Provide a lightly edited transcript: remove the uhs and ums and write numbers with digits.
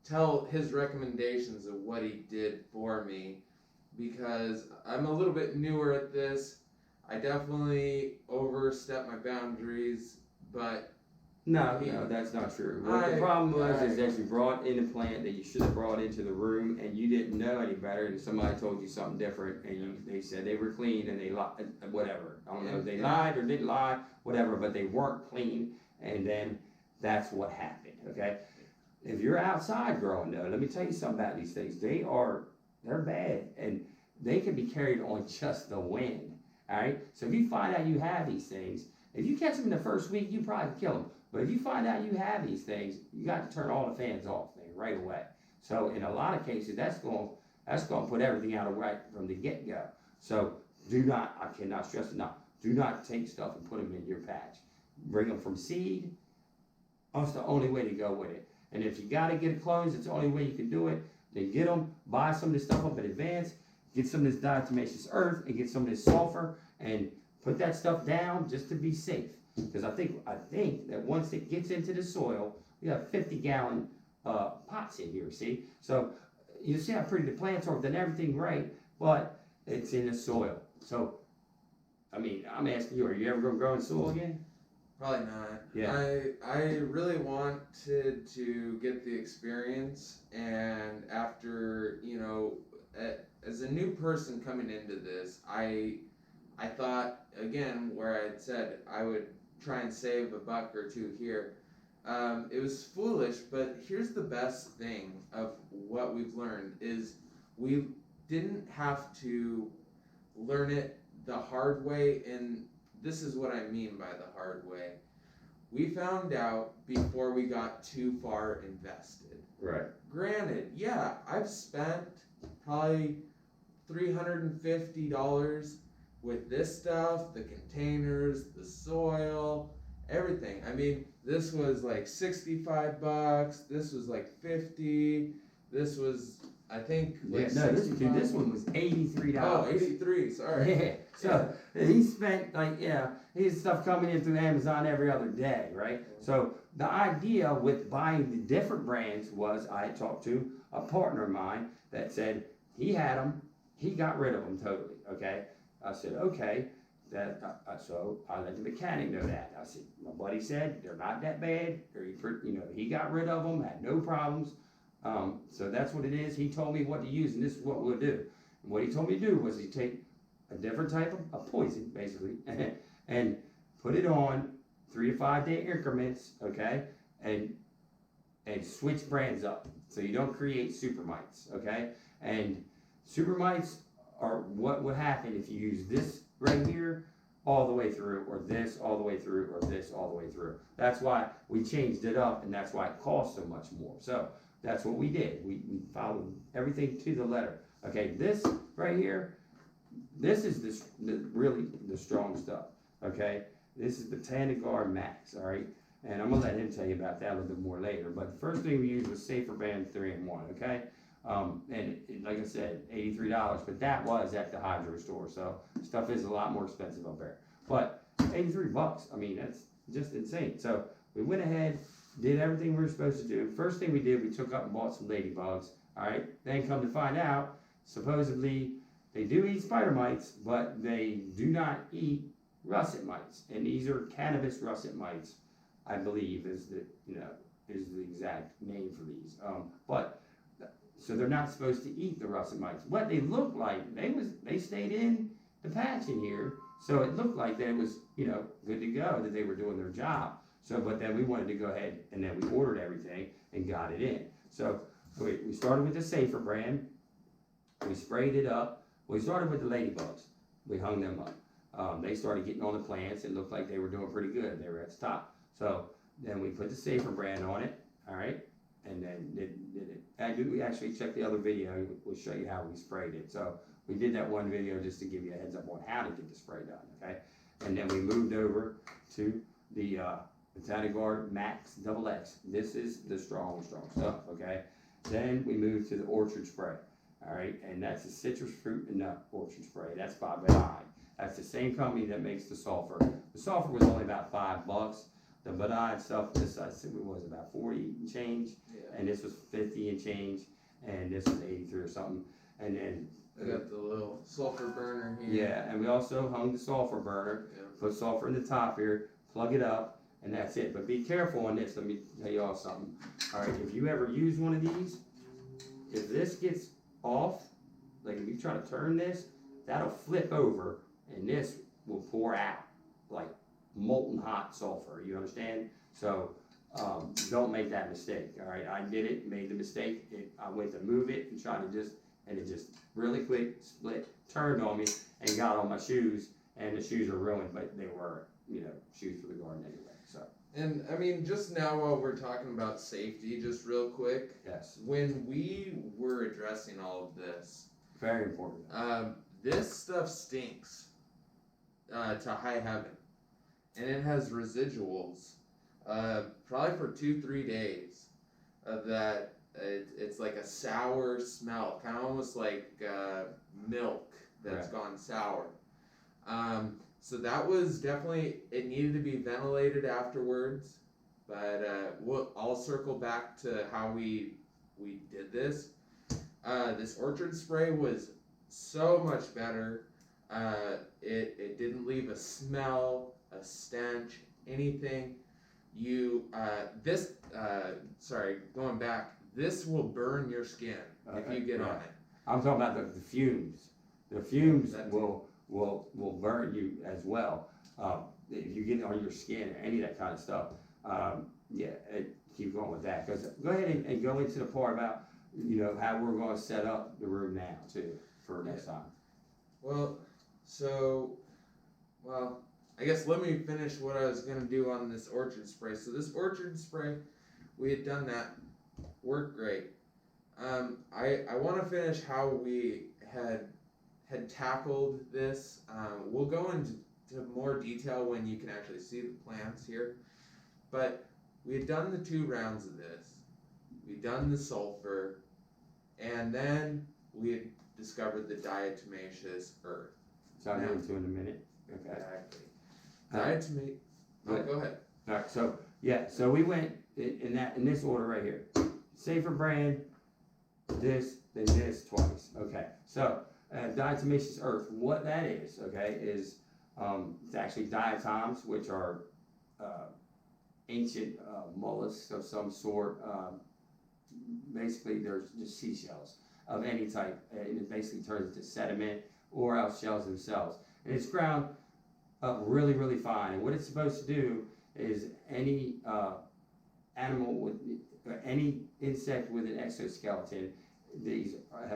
tell his recommendations of what he did for me, because I'm a little bit newer at this. I definitely overstepped my boundaries, but no, that's not true. What the problem was is that you brought in a plant that you should have brought into the room, and you didn't know any better, and somebody told you something different, and they said they were clean, and they lied, whatever. I don't know if they lied or didn't lie, whatever, but they weren't clean, and then that's what happened, okay? If you're outside growing, though, let me tell you something about these things. They're bad, and they can be carried on just the wind, all right? So if you find out you have these things, if you catch them in the first week, you probably kill them. But if you find out you have these things, you got to turn all the fans off right away. So in a lot of cases, that's going to put everything out of whack from the get-go. So do not, I cannot stress enough, do not take stuff and put them in your patch. Bring them from seed. That's the only way to go with it. And if you got to get clones, it's the only way you can do it. Then get them, buy some of this stuff up in advance, get some of this diatomaceous earth, and get some of this sulfur, and put that stuff down just to be safe. Because I think that once it gets into the soil, we have 50-gallon pots in here, see? So you see how pretty the plants are, done everything right, but it's in the soil. So, I mean, I'm asking you, are you ever going to grow in soil again? Probably not. Yeah. I really wanted to get the experience, and after, as a new person coming into this, I thought, again, where I had said I would try and save $1 or $2 here. It was foolish, but here's the best thing of what we've learned is we didn't have to learn it the hard way, and this is what I mean by the hard way. We found out before we got too far invested. Right. Granted, yeah, I've spent probably $350 with this stuff, the containers, the soil, everything. I mean, this was like $65, this was like $50, this was, I think, like this one was $83. Oh, 83, sorry. Yeah, so he spent his stuff coming in through Amazon every other day, right? So the idea with buying the different brands was I talked to a partner of mine that said he had them, he got rid of them totally, okay? I said, okay, so I let the mechanic know that. I said, my buddy said, they're not that bad. He got rid of them, had no problems. So that's what it is. He told me what to use, and this is what we'll do. And what he told me to do was he take a different type of poison, basically, and put it on 3 to 5 day increments, okay, and switch brands up so you don't create super mites, okay? And super mites are what would happen if you use this right here all the way through, or this all the way through, or this all the way through. That's why we changed it up, and that's why it costs so much more. So that's what we did. We followed everything to the letter. Okay, this right here, this is really the strong stuff. Okay, this is BotaniGard Maxx. All right, and I'm gonna let him tell you about that a little bit more later. But the first thing we used was Safer Band 3-in-1. Okay. And like I said, $83, but that was at the hydro store, so stuff is a lot more expensive up there. But $83, I mean, that's just insane. So we went ahead, did everything we were supposed to do. First thing we did, we took up and bought some ladybugs. All right, then come to find out, supposedly they do eat spider mites, but they do not eat russet mites, and these are cannabis russet mites, I believe, is the exact name for these. So they're not supposed to eat the russet mites. What they looked like, they stayed in the patch in here, so it looked like that it was, good to go, that they were doing their job. So, but then we wanted to go ahead, and then we ordered everything and got it in. So we started with the Safer brand. We sprayed it up. We started with the ladybugs. We hung them up. They started getting on the plants. It looked like they were doing pretty good. They were at the top. So then we put the Safer brand on it, all right? And then did it. And we actually checked the other video. We'll show you how we sprayed it. So we did that one video just to give you a heads up on how to get the spray done, okay? And then we moved over to the BotaniGard Maxx XX. This is the strong stuff, okay? Then we moved to the orchard spray, all right? And that's the citrus fruit and nut orchard spray. That's by Bonide. That's the same company that makes the sulfur. The sulfur was only about $5. The Bonide stuff, this I said it was about 40 and change, and this was 50 and change, and this was 83 or something. And then I got the little sulfur burner here. yeah, and we also hung the sulfur burner. Yeah. Put sulfur in the top here, plug it up, and that's it. But be careful on this. Let me tell you all something. All right, if you ever use one of these, if this gets off, like if you try to turn this, that'll flip over, and this will pour out like molten hot sulfur. You understand? So don't make that mistake. All right, I did it, made the mistake. I went to move it and tried to and it just really quick split, turned on me, and got on my shoes. And the shoes are ruined, but they were, shoes for the garden anyway. So. And I mean, just now while we're talking about safety, just real quick. Yes. When we were addressing all of this, Very important. this stuff stinks to high heaven, and it has residuals, probably for 2-3 days, of that. It's like a sour smell, kind of almost like milk that's gone sour. So that was definitely, it needed to be ventilated afterwards, but I'll circle back to how we did this. This orchard spray was so much better. It didn't leave a smell, a stench, anything. Going back, this will burn your skin if you get on it. I'm talking about the fumes. The fumes will burn you as well. If you get it on your skin or any of that kind of stuff, keep going with that. Because go ahead and go into the part about how we're going to set up the room now too for next time. I guess let me finish what I was going to do on this orchard spray. So this orchard spray, we had done that, worked great. I want to finish how we had tackled this. We'll go into more detail when you can actually see the plants here. But we had done the 2 rounds of this. We'd done the sulfur, and then we had discovered the diatomaceous earth. So I'll get into in a minute. Okay. Exactly. Go ahead. All right. So we went in this order right here. Safer brand, this, then this twice. Okay. So diatomaceous earth, what that is, okay, is it's actually diatoms, which are ancient mollusks of some sort. Basically, they're just seashells of any type, and it basically turns into sediment or else shells themselves. And it's ground up really, really fine. And what it's supposed to do is any animal any insect with an exoskeleton, these have